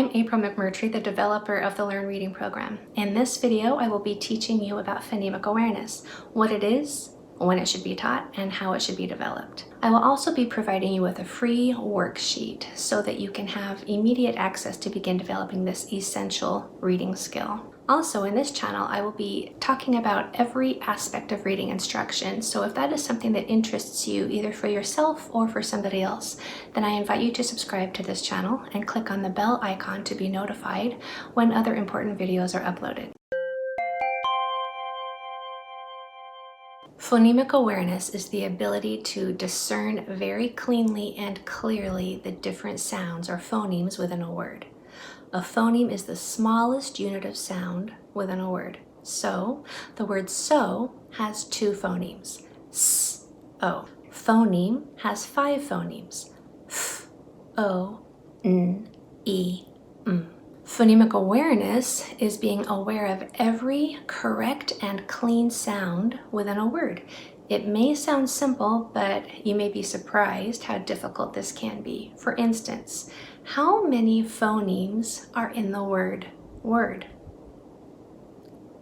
I'm April McMurtry, the developer of the Learn Reading program. In this video, I will be teaching you about phonemic awareness, what it is, when it should be taught, and how it should be developed. I will also be providing you with a free worksheet so that you can have immediate access to begin developing this essential reading skill. Also, in this channel, I will be talking about every aspect of reading instruction. So if that is something that interests you, either for yourself or for somebody else, then I invite you to subscribe to this channel and click on the bell icon to be notified when other important videos are uploaded. Phonemic awareness is the ability to discern very cleanly and clearly the different sounds or phonemes within a word. A phoneme is the smallest unit of sound within a word. So, the word so has two phonemes, s, o. Phoneme has 5 phonemes, f, o, n, e, m. Phonemic awareness is being aware of every correct and clean sound within a word. It may sound simple, but you may be surprised how difficult this can be. For instance, how many phonemes are in the word word?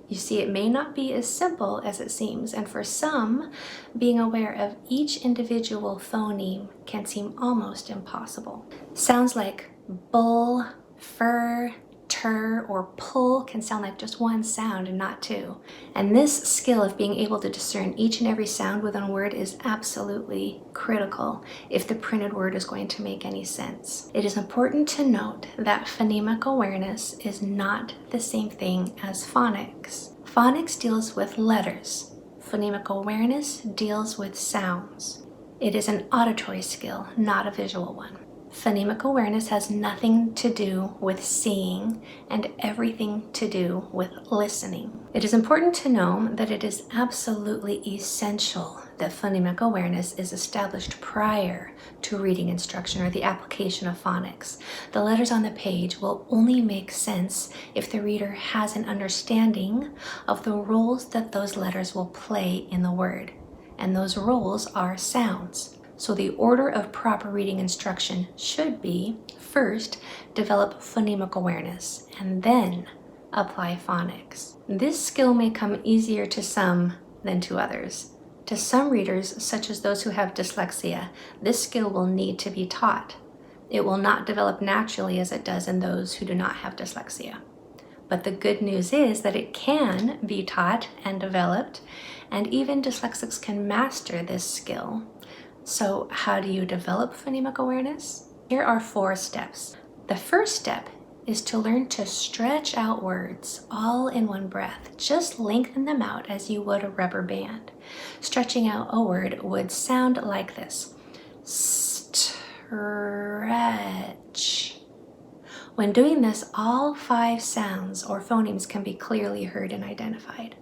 You see, it may not be as simple as it seems, and for some, being aware of each individual phoneme can seem almost impossible. Sounds like bull, fur, tur, or pull can sound like just one sound and not two. And this skill of being able to discern each and every sound within a word is absolutely critical if the printed word is going to make any sense. It is important to note that phonemic awareness is not the same thing as phonics. Phonics deals with letters. Phonemic awareness deals with sounds. It is an auditory skill, not a visual one. Phonemic awareness has nothing to do with seeing and everything to do with listening. It is important to know that it is absolutely essential that phonemic awareness is established prior to reading instruction or the application of phonics. The letters on the page will only make sense if the reader has an understanding of the roles that those letters will play in the word. And those roles are sounds. So the order of proper reading instruction should be, first, develop phonemic awareness, and then apply phonics. This skill may come easier to some than to others. To some readers, such as those who have dyslexia, this skill will need to be taught. It will not develop naturally as it does in those who do not have dyslexia. But the good news is that it can be taught and developed, and even dyslexics can master this skill. So how do you develop phonemic awareness? Here are 4 steps. The first step is to learn to stretch out words all in one breath. Just lengthen them out as you would a rubber band. Stretching out a word would sound like this. Stretch. When doing this, all 5 sounds or phonemes can be clearly heard and identified.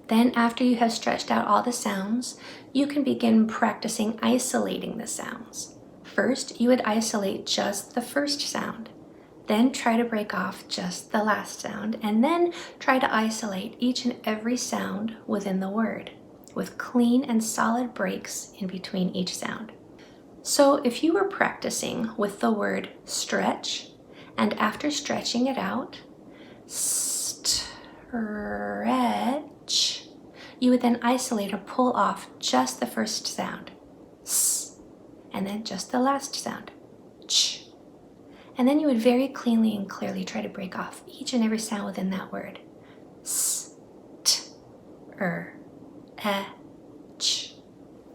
Then, after you have stretched out all the sounds, you can begin practicing isolating the sounds. First, you would isolate just the first sound. Then try to break off just the last sound, and then try to isolate each and every sound within the word, with clean and solid breaks in between each sound. So if you were practicing with the word stretch, and after stretching it out, stretch, you would then isolate or pull off just the first sound, s, and then just the last sound, ch. And then you would very cleanly and clearly try to break off each and every sound within that word, s, t, ch.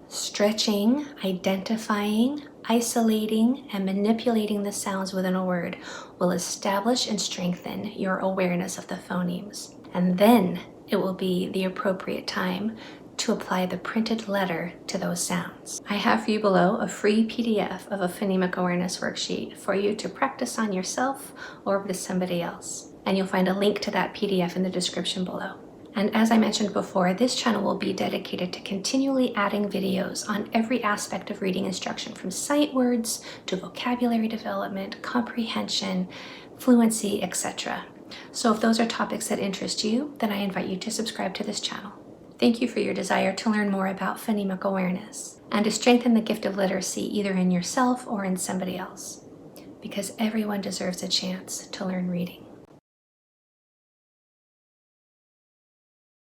Stretching, identifying, isolating, and manipulating the sounds within a word will establish and strengthen your awareness of the phonemes. And then it will be the appropriate time to apply the printed letter to those sounds. I have for you below a free PDF of a phonemic awareness worksheet for you to practice on yourself or with somebody else. And you'll find a link to that PDF in the description below. And as I mentioned before, this channel will be dedicated to continually adding videos on every aspect of reading instruction, from sight words to vocabulary development, comprehension, fluency, etc. So if those are topics that interest you, then I invite you to subscribe to this channel. Thank you for your desire to learn more about phonemic awareness and to strengthen the gift of literacy either in yourself or in somebody else. because everyone deserves a chance to learn reading.